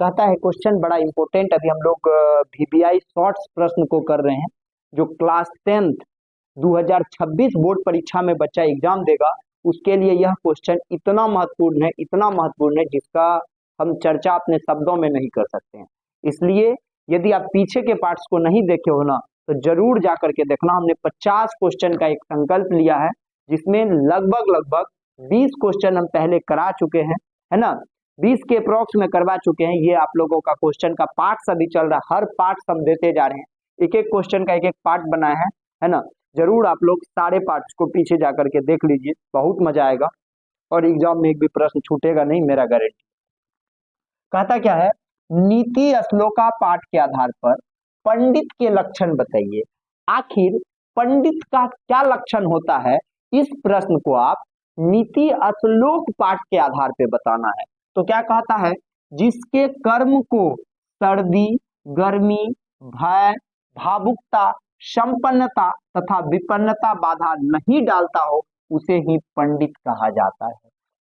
कहता है क्वेश्चन बड़ा इंपॉर्टेंट, अभी हम लोग वीबीआई शॉर्ट्स प्रश्न को कर रहे हैं, जो क्लास 10th 2026 बोर्ड परीक्षा में बच्चा एग्जाम देगा उसके लिए यह क्वेश्चन इतना महत्वपूर्ण है, इतना महत्वपूर्ण है जिसका हम चर्चा अपने शब्दों में नहीं कर सकते हैं। इसलिए यदि आप पीछे के पार्ट्स को नहीं देखे हो ना तो जरूर जा करके देखना। हमने 50 क्वेश्चन का एक संकल्प लिया है जिसमें लगभग 20 क्वेश्चन हम पहले करा चुके हैं, है ना। 20 के अप्रोक्स में करवा चुके हैं। ये आप लोगों का क्वेश्चन का पार्ट अभी चल रहा है, हर पार्ट हम देते जा रहे हैं, एक एक क्वेश्चन का एक एक पार्ट बनाया है ना। जरूर आप लोग सारे पार्ट्स को पीछे जा करके देख लीजिए, बहुत मजा आएगा और एग्जाम में एक भी प्रश्न छूटेगा नहीं, मेरा गारंटी। कहता क्या है, नीति श्लोका पाठ के आधार पर पंडित के लक्षण बताइए। आखिर पंडित का क्या लक्षण होता है, इस प्रश्न को आप नीति श्लोक पाठ के आधार पे बताना है। तो क्या कहता है, जिसके कर्म को सर्दी, गर्मी, भय, भावुकता, संपन्नता तथा विपन्नता बाधा नहीं डालता हो उसे ही पंडित कहा जाता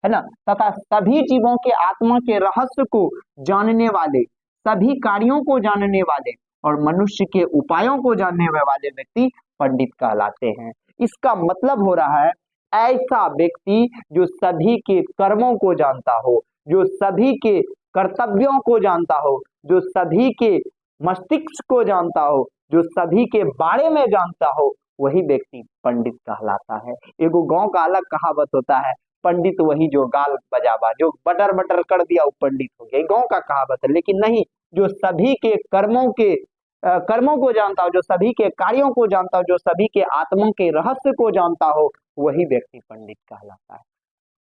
है ना। तथा सभी जीवों के आत्मा के रहस्य को जानने वाले, सभी कार्यों को जानने वाले और मनुष्य के उपायों को जानने वाले व्यक्ति पंडित कहलाते हैं। इसका मतलब हो रहा है ऐसा व्यक्ति जो सभी के कर्मों को जानता हो, जो सभी के कर्तव्यों को जानता हो, जो सभी के मस्तिष्क को जानता हो, जो सभी के बारे में जानता हो, वही व्यक्ति पंडित कहलाता है। एगो गांव का अलग कहावत होता है, पंडित वही जो गाल बजावा, जो बटर बटर कर दिया वो पंडित हो गया, गांव का कहावत है। लेकिन नहीं, जो सभी के कर्मों को जानता हो, जो सभी के कार्यों को जानता हो, जो सभी के आत्मा के रहस्य को जानता हो, वही व्यक्ति पंडित कहलाता है।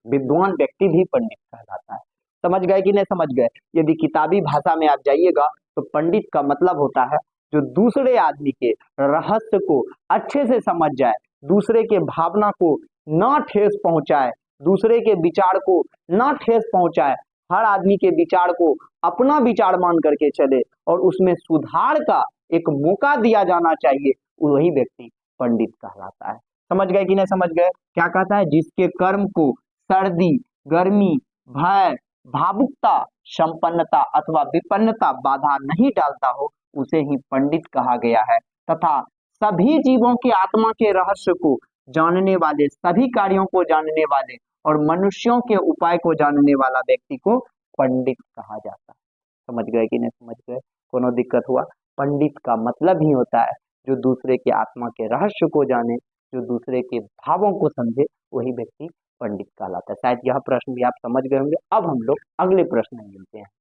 विद्वान व्यक्ति भी पंडित कहलाता है। समझ गए कि नहीं समझ गए? यदि किताबी भाषा में आप जाइएगा तो पंडित का मतलब होता है जो दूसरे आदमी के रहस्य को अच्छे से समझ जाए, दूसरे के भावना को ना ठेस पहुंचाए, दूसरे के विचार को ना ठेस पहुंचाए, हर आदमी के विचार को अपना विचार मान करके चले और उसमें सुधार का एक मौका दिया जाना चाहिए, वही व्यक्ति पंडित कहलाता है। समझ गए कि नहीं समझ गए? क्या कहता है, जिसके कर्म को सर्दी, गर्मी, भय, भावुकता, संपन्नता अथवा विपन्नता बाधा नहीं डालता हो उसे ही पंडित कहा गया है। तथा सभी जीवों के आत्मा के रहस्य को जानने वाले, सभी कार्यों को जानने वाले और मनुष्यों के उपाय को जानने वाला व्यक्ति को पंडित कहा जाता है। समझ गए कि नहीं समझ गए? कोनो दिक्कत हुआ? पंडित का मतलब ही होता है जो दूसरे के आत्मा के रहस्य को जाने, जो दूसरे के भावों को समझे, वही व्यक्ति पंडित कहलाता है। शायद यह प्रश्न भी आप समझ गए होंगे। अब हम लोग अगले प्रश्न में मिलते हैं।